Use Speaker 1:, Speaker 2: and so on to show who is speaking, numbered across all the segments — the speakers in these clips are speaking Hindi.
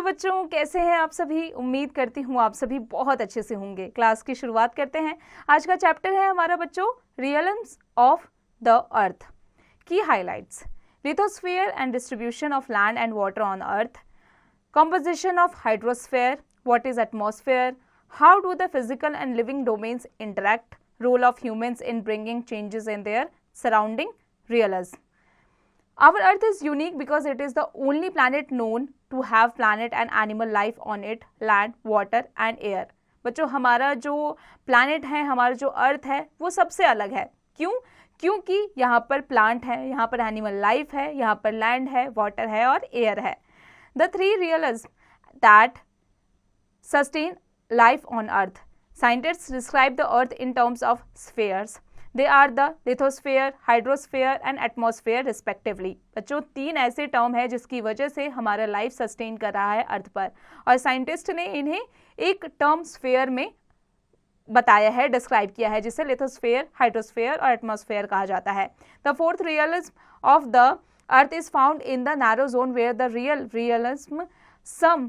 Speaker 1: बच्चों, कैसे हैं आप सभी। उम्मीद करती हूँ आप सभी बहुत अच्छे से होंगे। क्लास की शुरुआत करते हैं। आज का चैप्टर है हमारा बच्चों रियल्म्स ऑफ द अर्थ। की highlights: lithosphere and distribution of land and water on earth, composition of hydrosphere, what is atmosphere, how do the physical and living domains interact, role of humans in bringing changes in their surrounding realism. Our earth is unique because it is the only planet known to have planet and animal life on it, land, water and air. बच्चों, हमारा जो planet है, हमारा जो earth है, वो सबसे अलग है। क्यों? क्योंकि यहाँ पर plant है, यहाँ पर animal life है, यहाँ पर land है, water है और air है। The three realisms that sustain life on Earth. Scientists describe the Earth in terms of spheres. They are the lithosphere, hydrosphere and atmosphere respectively. बच्चों, तीन ऐसे टर्म है जिसकी वजह से हमारा लाइफ सस्टेन कर रहा है अर्थ पर, और साइंटिस्ट ने इन्हें एक टर्म स्फेयर में बताया है, डिस्क्राइब किया है, जिसे लिथोस्फेयर, हाइड्रोस्फेयर और एटमॉस्फेयर कहा जाता है। The fourth realism of the Earth is found in the narrow zone where the realism some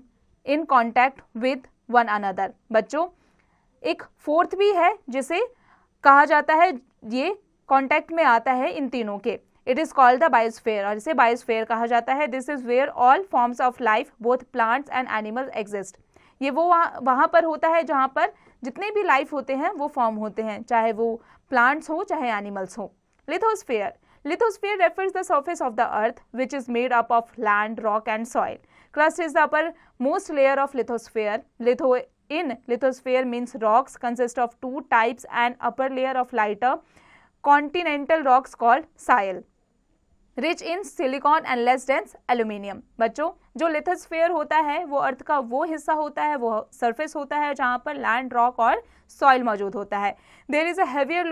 Speaker 1: in contact with one another. बच्चों, एक फोर्थ भी है जिसे कहा जाता है, ये कांटेक्ट में आता है इन तीनों के। It is called the biosphere और इसे बायोस्फेयर कहा जाता है। This is where all forms of life, both plants and animals exist. ये वो वहाँ पर होता है जहाँ पर जितने भी लाइफ होते हैं वो फॉर्म होते हैं, चाहे वो प्लांट्स हो चाहे एनिमल्स हो। Lithosphere. Lithosphere refers the surface of the earth, which is made up of land, rock and soil. Crust is the uppermost layer of lithosphere. In lithosphere means rocks consist of two types, and upper layer of lighter continental rocks called shale, rich in silicon and less dense aluminium. बच्चों, जो lithosphere होता है वो अर्थ का वो हिस्सा होता है, वो सरफेस होता है जहाँ पर लैंड, रॉक और सॉइल मौजूद होता है। There is a heavier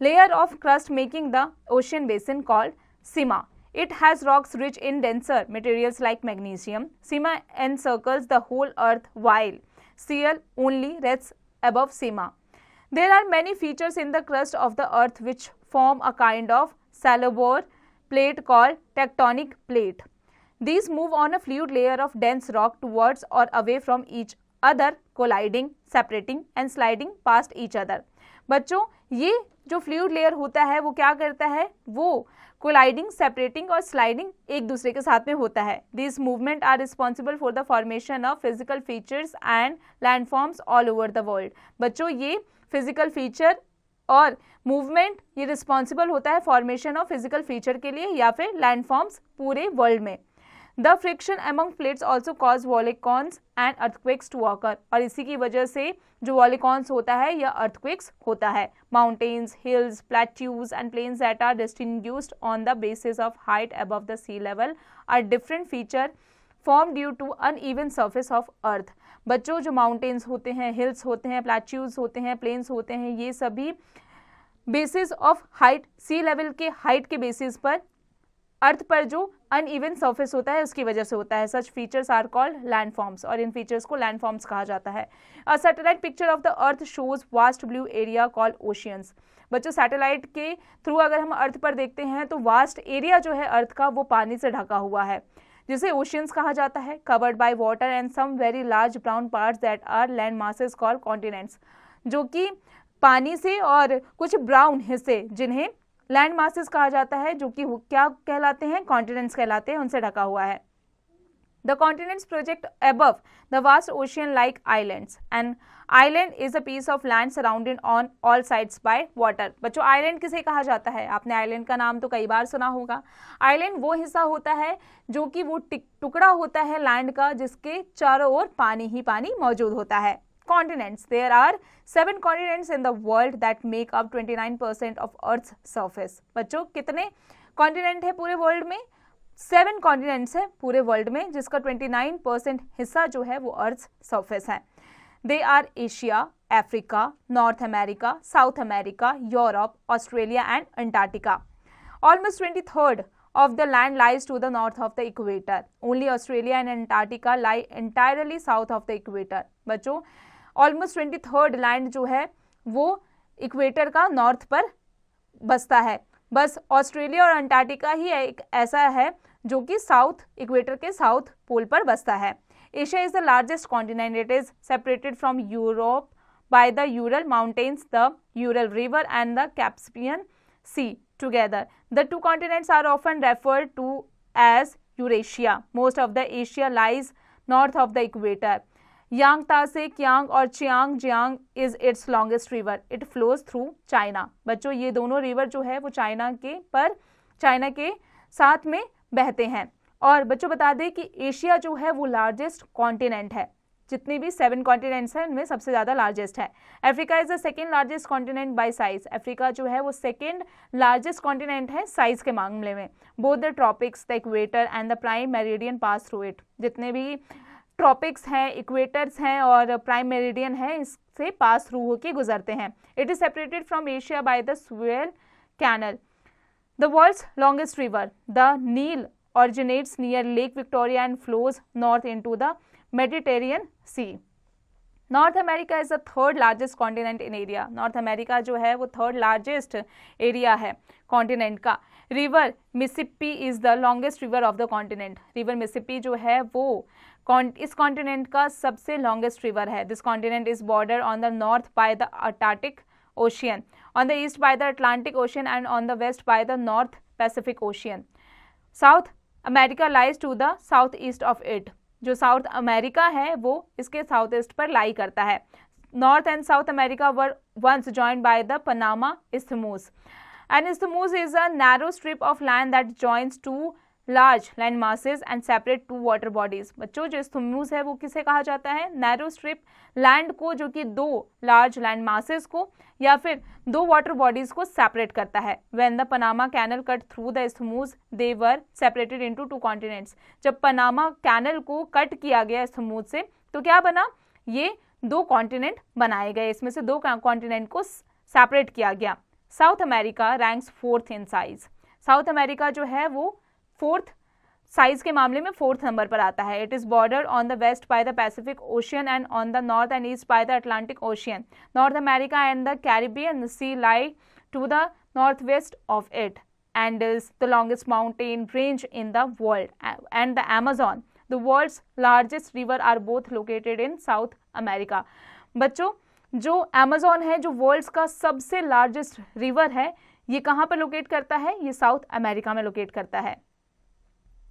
Speaker 1: layer of crust making the ocean basin called Sima. It has rocks rich in denser materials like magnesium. Sima encircles the whole earth while Ciel only rests above Sima. There are many features in the crust of the earth which form a kind of salabore plate called tectonic plate. These move on a fluid layer of dense rock towards or away from each other, colliding, separating and sliding past each other. बच्चों, ये जो फ्लूइड लेयर होता है वो क्या करता है, वो कोलाइडिंग, सेपरेटिंग और स्लाइडिंग एक दूसरे के साथ में होता है। This movement are responsible for the formation of physical features and landforms all over the world. बच्चों, ये फिजिकल फीचर और मूवमेंट ये रिस्पॉन्सिबल होता है फॉर्मेशन ऑफ फिजिकल फीचर के लिए या फिर लैंडफॉर्म्स पूरे वर्ल्ड में। The friction among plates also cause volcanoes and earthquakes to occur, और इसी की वजह से जो वॉलिकॉन्स होता है या अर्थक्वेक्स होता है। Mountains, hills, plateaus and plains that are distinguished on the basis of height above the sea level are different feature form due to uneven surface of earth. बच्चों, जो माउंटेन्स होते हैं, हिल्स होते हैं, प्लेट्यूज होते हैं, प्लेन्स होते हैं, ये सभी basis of height, sea level के हाइट के बेसिस पर अर्थ पर जो अनइवन सरफेस होता है उसकी वजह से होता है। सच फीचर्स आर कॉल्ड लैंडफॉर्म्स, और इन फीचर्स को लैंडफॉर्म्स कहा जाता है। A satellite picture of the earth shows vast blue area called oceans. बच्चों, सैटेलाइट के थ्रू अगर हम अर्थ पर देखते हैं तो वास्ट एरिया जो है अर्थ का वो पानी से ढका हुआ है, जिसे ओशियंस कहा जाता है। Covered by water and some very large brown parts that are land masses called continents, जो कि पानी से और कुछ ब्राउन हिस्से जिन्हें लैंड मासेस कहा जाता है, जो कि क्या कहलाते हैं, कॉन्टिनेंट्स कहलाते हैं, उनसे ढका हुआ है। The continents project above the vast ocean like islands, and island is a piece of land surrounded on all sides by water. बच्चों, आइलैंड किसे कहा जाता है? आपने आइलैंड का नाम तो कई बार सुना होगा। आइलैंड वो हिस्सा होता है जो कि वो टुकड़ा होता है लैंड का जिसके चारों ओर पानी ही पानी मौजूद होता है। Continents. There are 7 continents in the world that make up 29% of Earth's surface. बच्चों, कितने कॉन्टिनेंट है पूरे वर्ल्ड में? 7 कॉन्टिनेंट्स है पूरे वर्ल्ड में, जिसका 29% हिस्सा जो है वो अर्थ सरफेस है। They are Asia, Africa, North America, South America, Europe, Australia and Antarctica. Almost 1/3 of the land lies to the north of the equator. Only Australia and Antarctica lie entirely south of the equator. बच्चों, ऑलमोस्ट 1/3 लैंड जो है वो इक्वेटर का नॉर्थ पर बसता है, बस ऑस्ट्रेलिया और अंटार्कटिका ही एक ऐसा है जो कि साउथ इक्वेटर के साउथ पोल पर बसता है। Asia is the largest continent, it is separated from Europe by the Ural Mountains, the Ural River and the Caspian Sea together. The two continents are often referred to as Eurasia. Most of the Asia lies north of the equator. Yangtze Kiang और Jiang is its longest river. It flows through China. बच्चों ये दोनों रिवर जो है वो चाइना के साथ में बहते हैं। और बच्चों बता दें कि एशिया जो है वो लार्जेस्ट कॉन्टिनेंट है, जितने भी 7 कॉन्टिनेंट्स हैं उनमें सबसे ज़्यादा लार्जेस्ट है। Africa is the second largest continent bye size. Africa जो है वो सेकेंड लार्जेस्ट कॉन्टिनेंट है साइज के मामले में। Both the tropics, the equator and the prime meridian pass through it. जितने भी ट्रॉपिक्स हैं, इक्वेटर्स हैं और प्राइम मेरिडियन है, इससे पास थ्रू होकर गुजरते हैं। It is separated from Asia by the Suez canal. The world's longest river the Nile originates near Lake Victoria and flows north into the Mediterranean Sea. North America is the third largest continent in area. North America जो है वो third largest area है continent का। River Mississippi is the longest river of the continent. River Mississippi जो है वो इस continent का सबसे longest river है। This continent is bordered on the north by the Arctic Ocean, on the east by the Atlantic Ocean and on the west by the North Pacific Ocean. South America lies to the south east of it. जो साउथ अमेरिका है वो इसके साउथ ईस्ट पर लाई करता है। North and south America were once joined by the Panama isthmus and isthmus is a narrow strip of land that joins two large land masses and separate two water bodies. बच्चों जो इस्थमूस है वो किसे कहा जाता है? नैरो स्ट्रिप लैंड को, जो कि 2 लार्ज लैंड मासेस को या फिर 2 वाटर बॉडीज को सेपरेट करता है। When the Panama canal cut through the isthmus they were separated into 2 continents. जब पनामा कैनल को कट किया गया इस्थमूस से तो क्या बना? ये 2 कॉन्टिनेंट बनाए गए, इसमें से 2 कॉन्टिनेंट को सेपरेट किया गया। South America ranks 4th in size. South America जो है वो 4th साइज के मामले में 4th नंबर पर आता है। It is border on the west by the Pacific ocean and on the north and east by the Atlantic ocean. North America and the Caribbean sea lie to the north west of it and is the longest mountain range in the world and the Amazon, the world's largest river, are both located in South America. बच्चों जो Amazon है, जो वर्ल्ड्स का सबसे लार्जेस्ट रिवर है, ये कहाँ पर लोकेट करता है? ये साउथ अमेरिका में लोकेट करता है।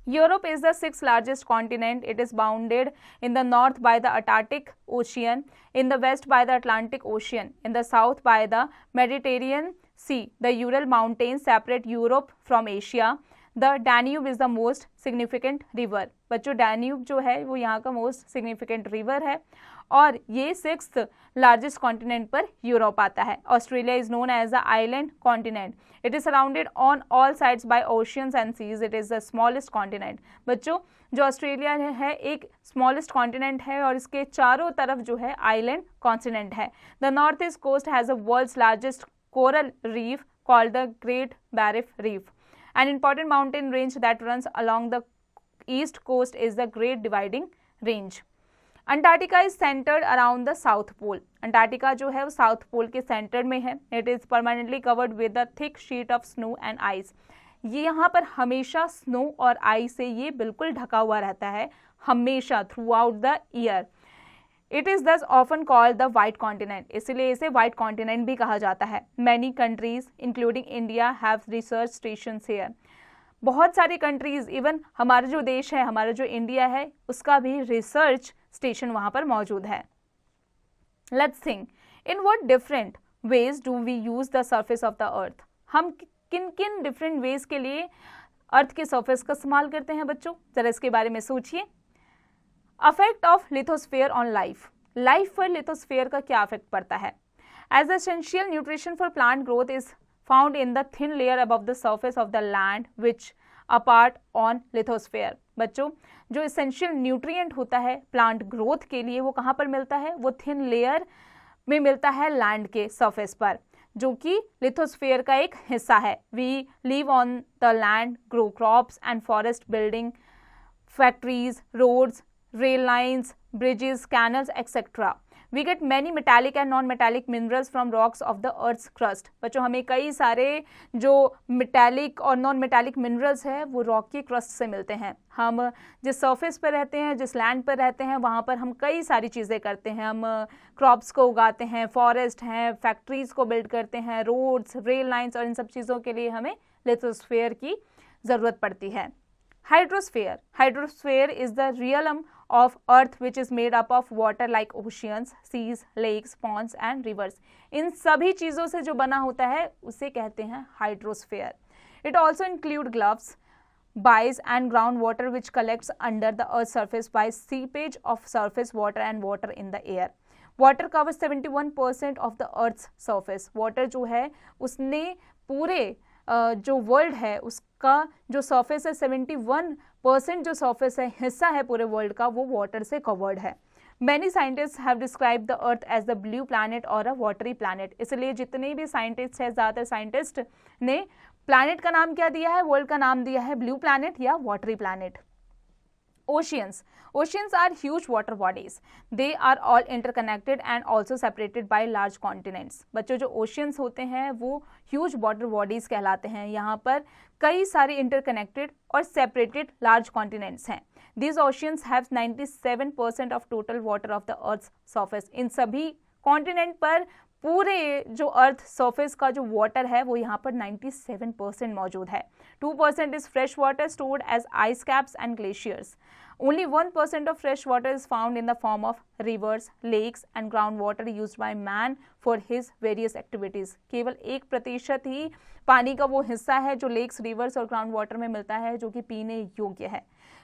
Speaker 1: Europe is the 6th largest continent. It is bounded in the north by the Arctic Ocean, in the west by the Atlantic Ocean, in the south by the Mediterranean Sea. The Ural Mountains separate Europe from Asia. The Danube is the most significant river. बच्चों Danube जो है वो यहाँ का most significant river है और ये 6th largest continent पर यूरोप आता है। Australia is known as the island continent. It is surrounded on all sides by oceans and seas. It is the smallest continent. बच्चों जो ऑस्ट्रेलिया है एक smallest continent है और इसके चारों तरफ जो है island continent है। The northeast coast has the world's largest coral reef called the Great Barrier Reef. An important mountain range that runs along the east coast is the Great Dividing Range. Antarctica is centered around the South Pole. Antarctica जो है वो South Pole के सेंटर में है। It is permanently covered with a thick sheet of snow and ice. ये यहाँ पर हमेशा स्नो और आइस से ये बिल्कुल ढका हुआ रहता है, हमेशा throughout the year. It is thus often called the White Continent. इसलिए इसे White Continent भी कहा जाता है। Many countries, including India, have research stations here. बहुत सारी कंट्रीज, इवन हमारा जो देश है, हमारा जो इंडिया है, उसका भी रिसर्च स्टेशन वहाँ पर मौजूद है। Let's think. In what different ways do we use the surface of the earth? हम किन किन डिफरेंट वेज के लिए अर्थ के सरफेस का इस्तेमाल करते हैं बच्चों? जरा इसके बारे में सोचिए। Affect of lithosphere on life. Life पर लिथोस्फीयर का क्या अफेक्ट पड़ता है? As essential nutrition for plant growth is found in the thin layer above the surface of the land which a part on lithosphere. बच्चों जो एसेंशियल न्यूट्रिएंट होता है प्लांट ग्रोथ के लिए वो कहाँ पर मिलता है? वो थिन लेयर में मिलता है लैंड के सरफेस पर, जो कि लिथोस्फीयर का एक हिस्सा है। We live on the land, grow crops and forest, building factories, roads, rail lines, bridges, canals, etc. We get many metallic and non metallic minerals from rocks of the earth's crust. बच्चों हमें कई सारे जो मेटालिक और नॉन मेटालिक मिनरल्स है वो रॉक की क्रस्ट से मिलते हैं। हम जिस सरफेस पर रहते हैं, जिस लैंड पर रहते हैं, वहाँ पर हम कई सारी चीज़ें करते हैं। हम क्रॉप्स को उगाते हैं, फॉरेस्ट हैं, फैक्ट्रीज को बिल्ड करते हैं, रोड्स, रेल लाइन्स, और इन सब चीज़ों के लिए हमें लिथोस्फीयर की ज़रूरत पड़ती है। Hydrosphere. Hydrosphere is the realm of earth which is made up of water like oceans, seas, lakes, ponds and rivers. इन सभी चीज़ों से जो बना होता है उसे कहते हैं hydrosphere. It also include gloves, bice and groundwater which collects under the earth's surface by seepage of surface water and water in the air. Water covers 71% of the earth's surface. Water जो है उसने पूरे जो वर्ल्ड है उसका जो सरफेस है 71% जो सरफेस है, हिस्सा है पूरे वर्ल्ड का, वो वाटर से कवर्ड है। Many scientist have describe the earth as the blue planet और अ वाटरी प्लैनेट। इसलिए जितने भी साइंटिस्ट हैं, ज़्यादातर साइंटिस्ट ने प्लैनेट का नाम क्या दिया है, वर्ल्ड का नाम दिया है ब्लू प्लैनेट या watery planet. Oceans. Oceans are huge water bodies. They are all interconnected and also separated by large continents. बच्चों जो oceans होते हैं वो huge water bodies कहलाते हैं। यहाँ पर कई सारे interconnected और separated large continents हैं। These oceans have 97% of total water of the Earth's surface. इन सभी continent पर पूरे जो अर्थ सरफेस का जो वाटर है वो यहाँ पर 97% मौजूद है। 2% is fresh water stored as ice caps and glaciers. Only 1% of fresh water is found in the form of rivers, lakes and groundwater used by man for his various activities. केवल 1% ही पानी का वो हिस्सा है जो लेक्स, रिवर्स और ग्राउंड वाटर में मिलता है जो कि पीने योग्य है।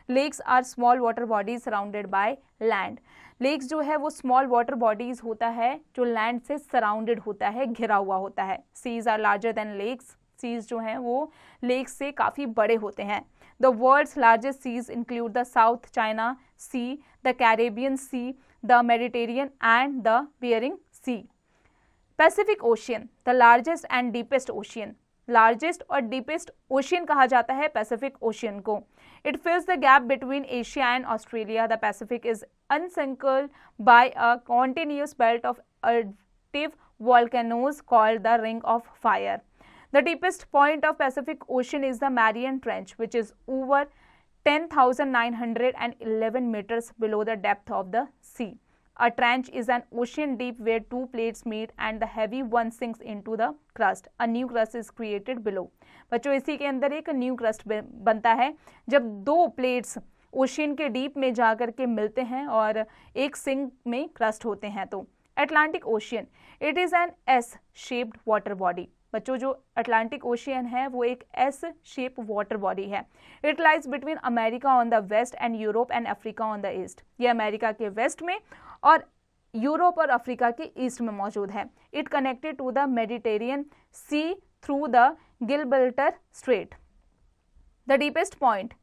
Speaker 1: Lakes are small water bodies surrounded by land. Lakes जो है वो स्मॉल वाटर बॉडीज होता है जो लैंड से सराउंडेड होता है, घिरा हुआ होता है। Seas are larger than lakes. Seas जो हैं वो लेक्स से काफ़ी बड़े होते हैं। The world's largest seas include the South China Sea, the Caribbean Sea, the Mediterranean and the Bering Sea. Pacific Ocean, the largest and deepest ocean. Largest और deepest ocean कहा जाता है Pacific Ocean को. It fills the gap between Asia and Australia. The Pacific is encircled by a continuous belt of active volcanoes called the Ring of Fire. The deepest point of Pacific Ocean is the Mariana Trench, which is over 10,911 meters below the depth of the sea. A trench is an ocean deep where two plates meet and the heavy one sinks into the crust. A new crust is created below. बच्चों इसी के अंदर एक न्यू क्रस्ट बनता है जब दो प्लेट्स ओशियन के डीप में जाकर के मिलते हैं और एक सिंक में क्रस्ट होते हैं। तो Atlantic ocean, it is an S shaped water body. बच्चों जो अटलांटिक ओशियन है वो एक एस शेप वाटर बॉडी है। It lies between America on the west and Europe and Africa on the east. ये अमेरिका के वेस्ट में और यूरोप और अफ्रीका के ईस्ट में मौजूद है। It connected to the Mediterranean sea through the Gibraltar strait. The deepest point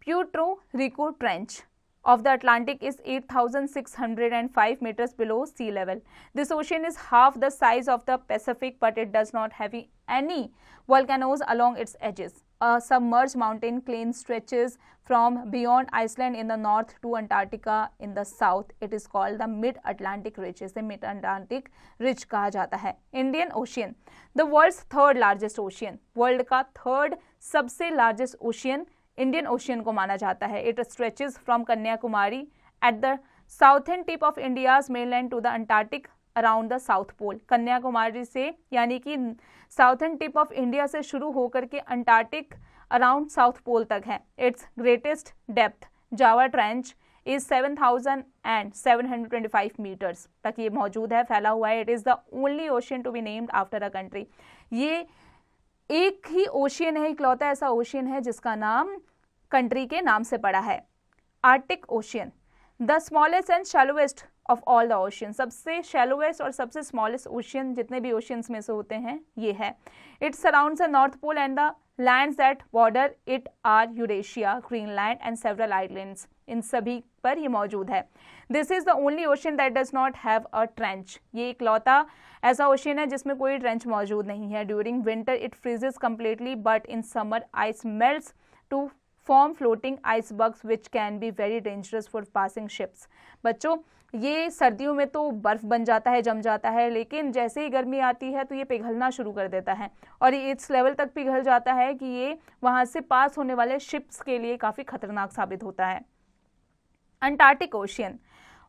Speaker 1: Puerto Rico trench of the Atlantic is 8,605 meters below sea level. This ocean is half the size of the Pacific, but it does not have any volcanoes along its edges. A submerged mountain chain stretches from beyond Iceland in the north to Antarctica in the south. It is called the Mid-Atlantic Ridge. इसे Mid-Atlantic Ridge कहा जाता है। Indian Ocean, the world's third largest ocean. World का थर्ड सबसे लार्जेस्ट ओशियन इंडियन ओशियन को माना जाता है। It stretches from Kanyakumari at the southern tip of India's mainland to the Antarctic around the south pole. Kanyakumari से यानी कि साउथर्न टिप ऑफ इंडिया से शुरू होकर के अंटार्कटिक अराउंड साउथ पोल तक है। Its greatest depth Java trench is 7,725 metres तक ये मौजूद है, फैला हुआ है। It is the only ocean to be named after a country. ये एक ही ओशियन है, इकलौता ऐसा ओशियन है जिसका नाम कंट्री के नाम से पड़ा है। Arctic ocean, the smallest and shallowest of all the ocean. सबसे शैलोएस्ट और सबसे स्मॉलेस्ट ओशियन जितने भी ओशियंस में से होते हैं ये है। It surrounds the north pole and the lands that border it are Eurasia, Greenland and several islands. इन सभी पर ये मौजूद है। This is the only ocean that does not have a trench. ये इकलौता ऐसा ओशियन है जिसमें कोई ट्रेंच मौजूद नहीं है। During winter it freezes completely but in summer ice melts to form floating icebergs which can be very dangerous for passing ships. बच्चों ये सर्दियों में तो बर्फ बन जाता है, जम जाता है, लेकिन जैसे ही गर्मी आती है तो ये पिघलना शुरू कर देता है और ये इस लेवल तक पिघल जाता है कि ये वहाँ से पास होने वाले शिप्स के लिए काफ़ी खतरनाक साबित होता है. Antarctic ocean,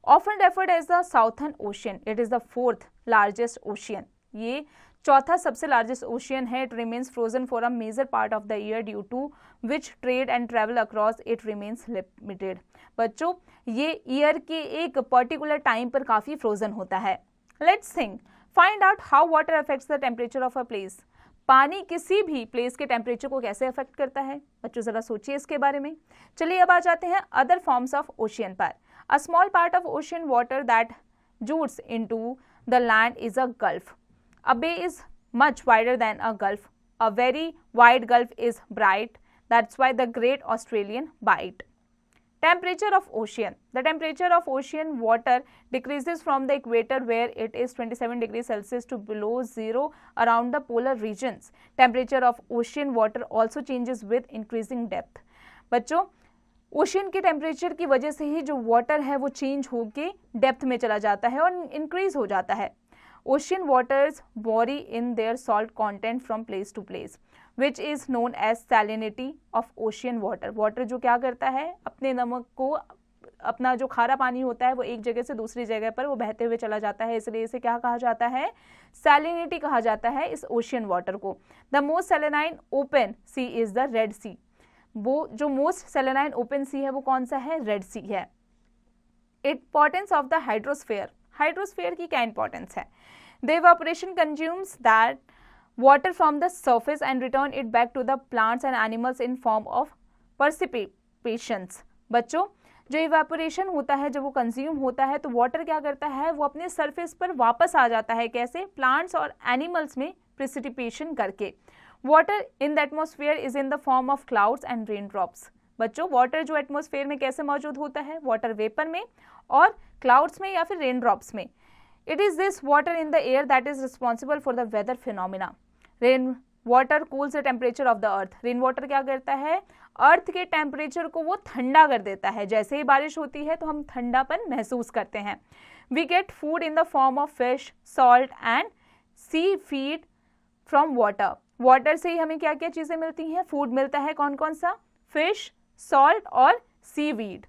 Speaker 1: often referred as the Southern Ocean, it is the fourth largest ocean. ये चौथा सबसे लार्जेस्ट ओशियन है. It remains frozen for a major part of the year due to which trade and travel across it remains limited. बच्चों ये ईयर के एक पर्टिकुलर टाइम पर काफ़ी फ्रोजन होता है. Let's think, find out how water affects the temperature of a place. पानी किसी भी प्लेस के टेम्परेचर को कैसे अफेक्ट करता है? बच्चों ज़रा सोचिए इसके बारे में. चलिए अब आ जाते हैं अदर फॉर्म्स ऑफ ओशियन पर. A small part of ocean water that jutes into the land is a gulf. A bay is much wider than a gulf. A very wide gulf is bright. That's why the Great Australian Bight. Temperature of ocean. The temperature of ocean water decreases from the equator where it is 27 degrees Celsius to below zero around the polar regions. Temperature of ocean water also changes with increasing depth. बच्चों ओशियन के टेम्परेचर की वजह से ही जो वाटर है वो चेंज होके डेप्थ में चला जाता है और इंक्रीज हो जाता है. Ocean waters vary in their salt content from place to place which is known as salinity of ocean water. Water जो क्या करता है, अपने नमक को, अपना जो खारा पानी होता है वो एक जगह से दूसरी जगह पर वो बहते हुए चला जाता है, इसलिए इसे क्या कहा जाता है, सैलिनिटी कहा जाता है इस ओशियन वाटर को. The most saline open sea is the Red Sea. वो जो मोस्ट सेलेनाइन ओपन सी है वो कौन सा है, रेड सी है. Importance of the hydrosphere. Hydrosphere की क्या इंपॉर्टेंस है? The evaporation consumes that water from the surface and return it back to the plants and animals in form of precipitations. बच्चों जो इवेपोरेशन होता है, जब वो कंज्यूम होता है तो वाटर क्या करता है, वो अपने सरफेस पर वापस आ जाता है. कैसे? प्लांट्स और एनिमल्स में प्रेसिपिटेशन करके. Water in the atmosphere is in the form of clouds and rain drops. बच्चों वाटर जो एटमोसफियर में कैसे मौजूद होता है, वाटर वेपर में और क्लाउड्स में या फिर रेन ड्रॉप्स में. It is this water in the air that is responsible for the weather phenomena. Rain water cools the temperature of the earth. Rain water क्या करता है, अर्थ के टेम्परेचर को वो ठंडा कर देता है. जैसे ही बारिश होती है तो हम ठंडापन महसूस करते हैं. We get food in the form of fish, salt and sea feed from water. Water से ही हमें क्या क्या चीज़ें मिलती हैं, फूड मिलता है. कौन कौन सा? फिश, सॉल्ट और seaweed.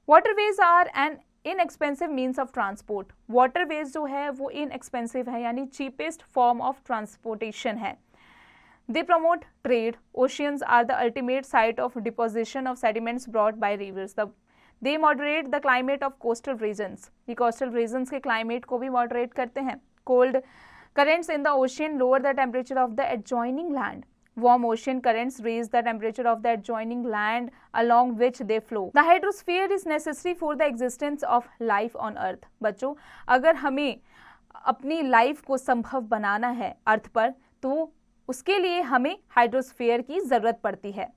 Speaker 1: Waterways are an inexpensive means of transport. Waterways जो है वो इनएक्सपेंसिव है, यानी चीपेस्ट फॉर्म ऑफ ट्रांसपोर्टेशन है. They promote trade. Oceans are the ultimate site of deposition of sediments brought by rivers. They moderate the climate of coastal regions. ये कोस्टल रीजन्स के क्लाइमेट को भी मॉडरेट करते हैं. Cold currents in the ocean lower the temperature of the adjoining land. Warm ocean currents raise the temperature of the adjoining land along which they flow. The hydrosphere is necessary for the existence of life on earth. बच्चों अगर हमें अपनी लाइफ को संभव बनाना है अर्थ पर तो उसके लिए हमें हाइड्रोस्फीयर की जरूरत पड़ती है.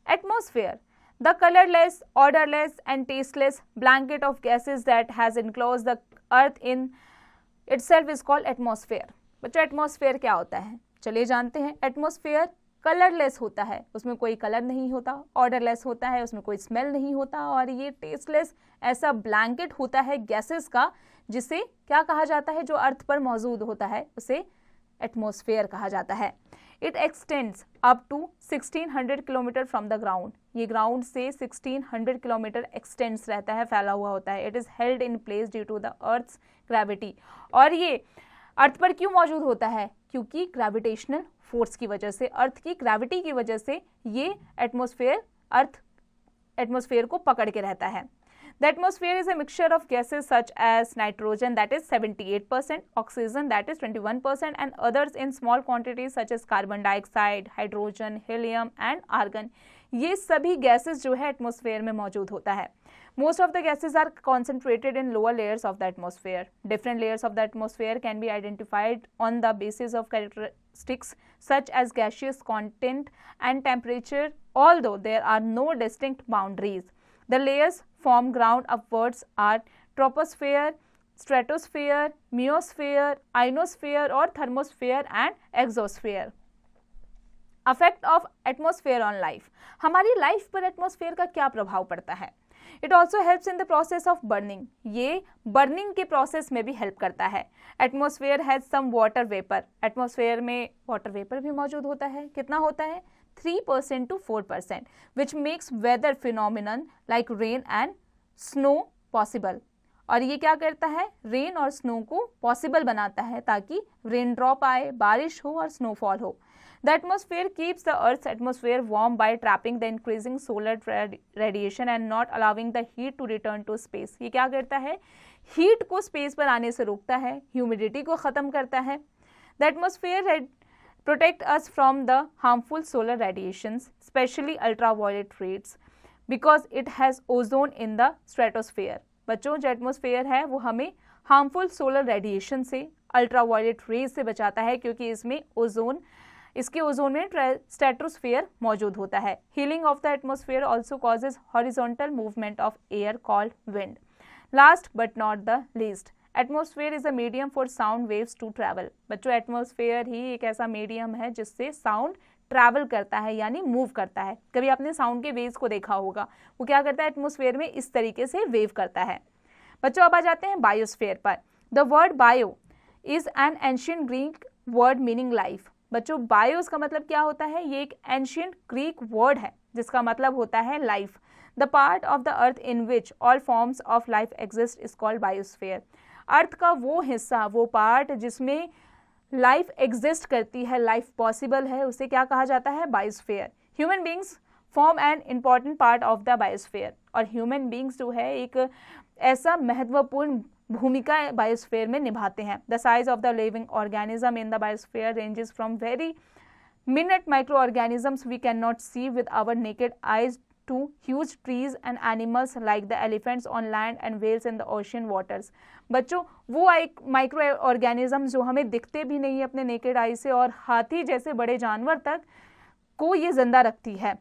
Speaker 1: Atmosphere, the colorless, odorless and tasteless blanket of gases that has enclosed the earth in itself is called atmosphere. बच्चों एटमॉस्फेयर क्या होता है, चलिए जानते हैं. एटमॉस्फेयर कलरलेस होता है, उसमें कोई कलर नहीं होता. ऑर्डरलेस होता है, उसमें कोई स्मेल नहीं होता. और ये टेस्टलेस ऐसा ब्लैंकेट होता है गैसेस का, जिसे क्या कहा जाता है, जो अर्थ पर मौजूद होता है उसे एटमॉस्फेयर कहा जाता है. It extends up to 1600 kilometre from the ground. ये ग्राउंड से 1600 किलोमीटर एक्सटेंड्स रहता है, फैला हुआ होता है. It is held in place due to the earth's gravity. और ये अर्थ पर क्यों मौजूद होता है, क्योंकि ग्रेविटेशनल फोर्स की वजह से, अर्थ की ग्रेविटी की वजह से ये एटमॉस्फेयर अर्थ एटमॉस्फेयर को पकड़ के रहता है. The atmosphere is a mixture of gases such as nitrogen that is 78%, oxygen that is 21% and others in small quantities such as carbon dioxide, hydrogen, helium and argon. ये सभी gases जो है atmosphere में मौजूद होता है. Most of the gases are concentrated in lower layers of the atmosphere. Different layers of the atmosphere can be identified on the basis of characteristics such as gaseous content and temperature, although there are no distinct boundaries. The layers form ground upwards are troposphere, stratosphere, meosphere, ionosphere और thermosphere and exosphere. Affect of atmosphere on life, हमारी लाइफ पर एटमॉस्फेयर का क्या प्रभाव पड़ता है। It also helps in the process of burning, ये बर्निंग के प्रोसेस में भी हेल्प करता है। Atmosphere has some water vapour, atmosphere में वाटर वेपर भी मौजूद होता है, कितना होता है 3% to 4%, which makes weather phenomenon like rain and snow possible. और ये क्या करता है, रेन और स्नो को पॉसिबल बनाता है ताकि रेन ड्रॉप आए, बारिश हो और स्नोफॉल हो। The atmosphere keeps the Earth's atmosphere warm by trapping the increasing solar radiation and not allowing the heat to return to space. ये क्या करता है, हीट को स्पेस पर आने से रोकता है, ह्यूमिडिटी को ख़त्म करता है। The atmosphere protect us from the harmful solar radiations, especially ultraviolet rays, because it has ozone in the stratosphere. बच्चों, जो एटमॉस्फेयर है वो हमें हार्मफुल सोलर रेडिएशन से, अल्ट्रावायलेट रेज से बचाता है, क्योंकि इसके ओजोन में स्ट्रेटोस्फेयर मौजूद होता है। Heating of the atmosphere also causes horizontal movement of air called wind. Last but not the least, atmosphere is a medium for sound waves to travel. बच्चों, एटमॉस्फेयर ही एक ऐसा मीडियम है जिससे साउंड ट्रैवल करता है, यानी मूव करता है। कभी आपने साउंड के वेव्स को देखा होगा, वो क्या करता है, एटमॉस्फेयर में इस तरीके से वेव करता है। बच्चों, अब आ जाते हैं बायोस्फेयर पर। The word bio is an ancient Greek word meaning life. बच्चों, बायोस का मतलब क्या होता है, ये एक एंशिएंट ग्रीक वर्ड है जिसका मतलब होता है life. The part of the earth in which all forms of life exist is called biosphere. Earth का वो हिस्सा, वो पार्ट जिसमें लाइफ एग्जिस्ट करती है, लाइफ पॉसिबल है, उसे क्या कहा जाता है, biosphere. Human beings form an important part of the biosphere. और ह्यूमन बींग्स जो है एक ऐसा महत्वपूर्ण भूमिका बायोस्फेयर में निभाते हैं। The size of the living organism in the biosphere ranges from very minute micro organisms we can not see with our naked eyes to huge trees and animals like the elephants on land and whales in the ocean waters. बच्चों, वो एक माइक्रो ऑर्गेनिज्म जो हमें दिखते भी नहीं अपने नेकेड आई से, और हाथी जैसे बड़े जानवर तक को ये जिंदा रखती है।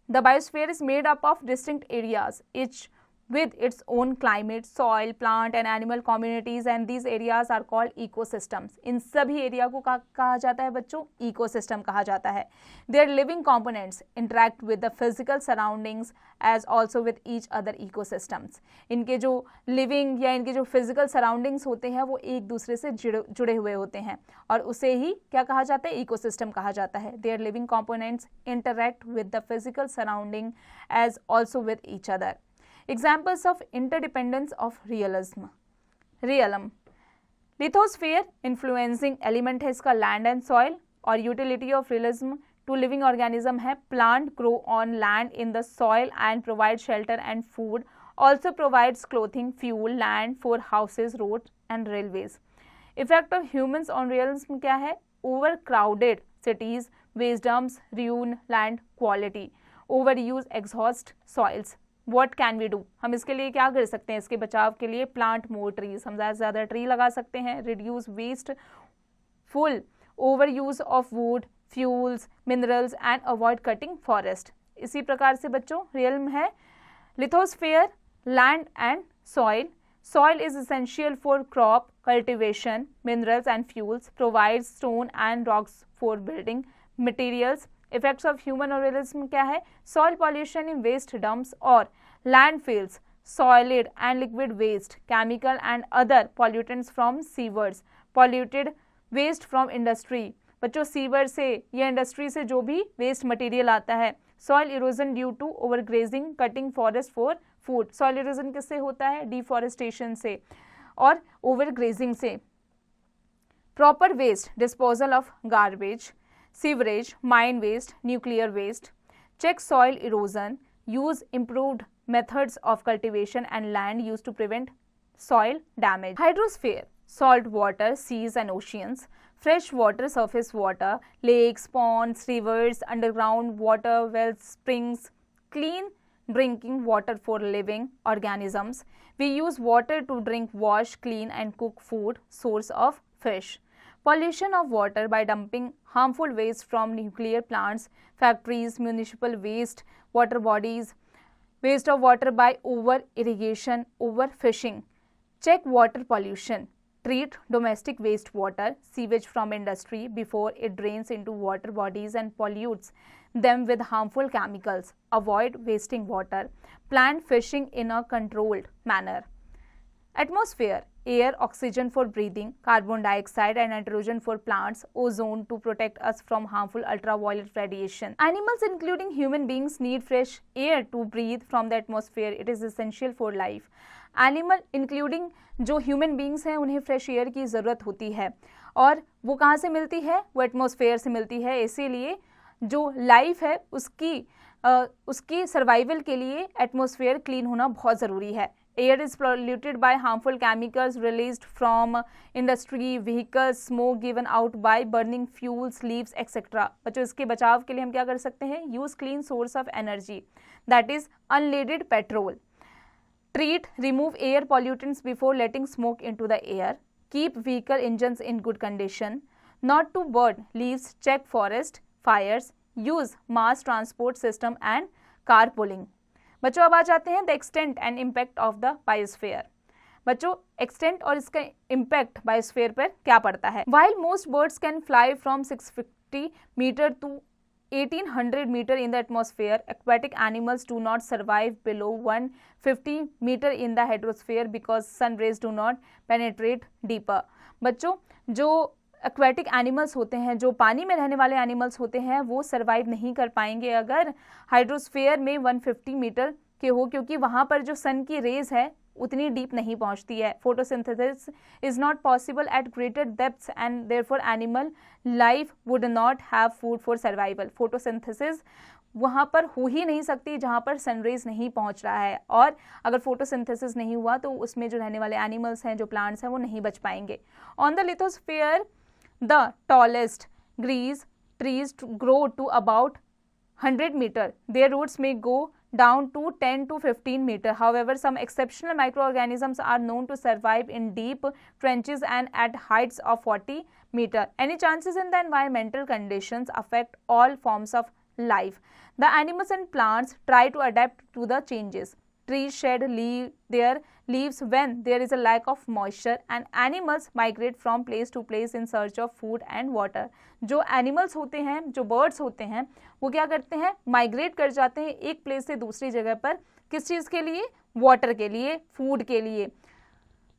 Speaker 1: The biosphere is made up of distinct areas each with its own climate, soil, plant and animal communities, and these areas are called ecosystems. इन सभी एरिया को कहा जाता है बच्चों, इकोसिस्टम कहा जाता है। Their living components interact with the physical surroundings as also with each other ecosystems. इनके जो लिविंग या इनके जो फिजिकल सराउंडिंग्स होते हैं वो एक दूसरे से जुड़े हुए होते हैं, और उसे ही क्या कहा जाता है, इकोसिस्टम कहा जाता है। Their living components interact with the physical surrounding as also with each other. Examples of interdependence of realism. Realm, lithosphere influencing element है इसका लैंड एंड सॉइल, और utility of realism to living organism है plant grow on land in the soil and provide shelter and food, also provides clothing, fuel, land for houses, road and railways. Effect of humans on realism क्या है, over crowded cities, waste dumps, ruin land quality, over use exhaust soils. What can we do? हम इसके लिए क्या कर सकते हैं, इसके बचाव के लिए प्लांट मोर ट्रीज, हम ज़्यादा से ज़्यादा ट्री लगा सकते हैं। Reduce waste, full over use of wood, fuels, minerals and avoid cutting forest. इसी प्रकार से बच्चों रियल्म है lithosphere, land and soil. Soil is essential for crop cultivation, minerals and fuels, provides stone and rocks for building materials. Effects of human realism क्या है, soil pollution in waste dumps or landfills, solid and liquid waste, chemical and other pollutants from sewers, polluted waste from industry. बच्चों, सीवर से या इंडस्ट्री से जो भी वेस्ट मटेरियल आता है। Soil erosion due to overgrazing, cutting forest for food. Soil erosion किससे होता है, डिफॉरेस्टेशन से और ओवरग्रेजिंग से। Proper waste disposal of garbage, sewerage, mine waste, nuclear waste. Check soil erosion, use improved methods of cultivation and land use to prevent soil damage. Hydrosphere, salt water, seas and oceans, fresh water, surface water, lakes, ponds, rivers, underground water wells, springs, clean drinking water for living organisms. We use water to drink, wash, clean and cook food, source of fish. Pollution of water by dumping harmful waste from nuclear plants, factories, municipal waste, water bodies, waste of water by over irrigation, overfishing. Check water pollution. treat domestic wastewater, sewage from industry before it drains into water bodies and pollutes them with harmful chemicals. Avoid wasting water. Plan fishing in a controlled manner. Atmosphere: air, oxygen for breathing, carbon dioxide and nitrogen for plants, ozone to protect us from harmful ultraviolet radiation. Animals including human beings need fresh air to breathe from the atmosphere. It is essential for life. Animal including जो ह्यूमन बींग्स हैं उन्हें फ्रेश एयर की ज़रूरत होती है और वो कहाँ से मिलती है, वो एटमॉस्फेयर से मिलती है। इसीलिए जो लाइफ है उसकी सर्वाइवल के लिए एटमॉस्फेयर क्लीन होना बहुत ज़रूरी है। Air is polluted by harmful chemicals released from industry, vehicles, smoke given out by burning fuels, leaves etcetera. बच्चों इसके बचाव के लिए हम क्या कर सकते हैं, use clean source of energy that is unleaded petrol. Treat, remove air pollutants before letting smoke into the air. Keep vehicle engines in good condition. Not to burn leaves, check forest fires. Use mass transport system and carpooling. बच्चों अब आ जाते हैं the extent and impact of the biosphere. बच्चों extent और इसका impact biosphere पर क्या पड़ता है। While most birds can fly from 650 meter to 1800 meter in the atmosphere, aquatic animals do not survive below 150 meter in the hydrosphere because sun rays do not penetrate deeper. बच्चों जो एक्वेटिक एनिमल्स होते हैं, जो पानी में रहने वाले एनिमल्स होते हैं, वो सर्वाइव नहीं कर पाएंगे अगर हाइड्रोस्फीयर में 150 मीटर के हो, क्योंकि वहाँ पर जो सन की रेज है उतनी डीप नहीं पहुंचती है। Photosynthesis is not possible at greater depths and therefore animal life would not have food for survival. Photosynthesis वहाँ पर हो ही नहीं सकती जहाँ पर सनरेज नहीं पहुँच रहा है, और अगर फोटोसिंथेसिस नहीं हुआ तो उसमें जो रहने वाले एनिमल्स हैं, जो प्लांट्स हैं, वो नहीं बच पाएंगे। On the lithosphere the tallest trees grow to about 100 meter. Their roots may go down to 10 to 15 meter. However, some exceptional microorganisms are known to survive in deep trenches and at heights of 40 meter. Any chances in the environmental conditions affect all forms of life. The animals and plants try to adapt to the changes. Trees shed their leaves when there is a lack of moisture and animals migrate from place to place in search of food and water. जो एनिमल्स होते हैं, जो बर्ड्स होते हैं, वो क्या करते हैं, माइग्रेट कर जाते हैं एक प्लेस से दूसरी जगह पर। किस चीज़ के लिए, वाटर के लिए, फूड के लिए।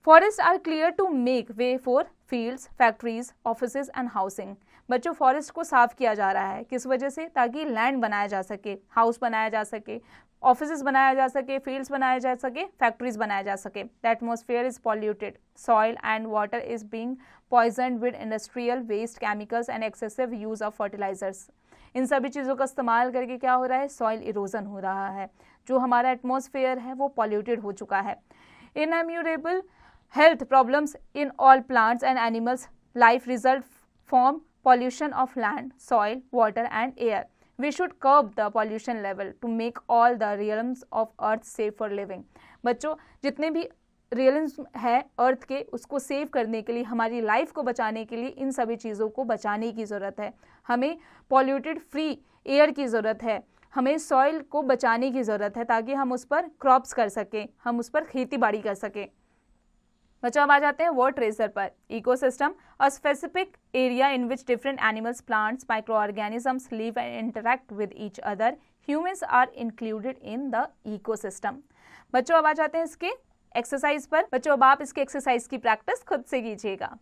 Speaker 1: Forest are clear to make way for fields, factories, offices and housing. बच्चों फॉरेस्ट को साफ किया जा रहा है, किस वजह से, ताकि लैंड बनाया जा सके, हाउस बनाया जा सके, ऑफिसेज बनाया जा सके, फील्ड्स बनाया जा सके, फैक्ट्रीज बनाया जा सके। The atmosphere is polluted, soil and water is being poisoned with industrial waste, chemicals and excessive use of fertilisers. इन सभी चीज़ों का इस्तेमाल करके क्या हो रहा है, सॉइल इरोजन हो रहा है, जो हमारा एटमॉस्फेयर है वो पॉल्यूटेड हो चुका है। इनएम्यूरेबल health problems in all plants and animals life result from pollution of land, soil, water and air. We should curb the pollution level to make all the realms of earth safe for living. बच्चों जितने भी रियल्स है अर्थ के, उसको सेव करने के लिए, हमारी लाइफ को बचाने के लिए इन सभी चीज़ों को बचाने की ज़रूरत है। हमें पॉल्यूटेड फ्री एयर की ज़रूरत है, हमें सॉइल को बचाने की ज़रूरत है, ताकि हम उस पर क्रॉप्स कर सकें, हम उस पर खेती बाड़ी कर सकें। बच्चों अब आ जाते हैं वर्ड ट्रेजर पर। Ecosystem, a specific area in which different animals, plants, micro organisms live and interact with each other. Humans are included in the ecosystem. बच्चों अब आ जाते हैं इसके एक्सरसाइज पर। बच्चों अब आप इसके एक्सरसाइज की प्रैक्टिस खुद से कीजिएगा।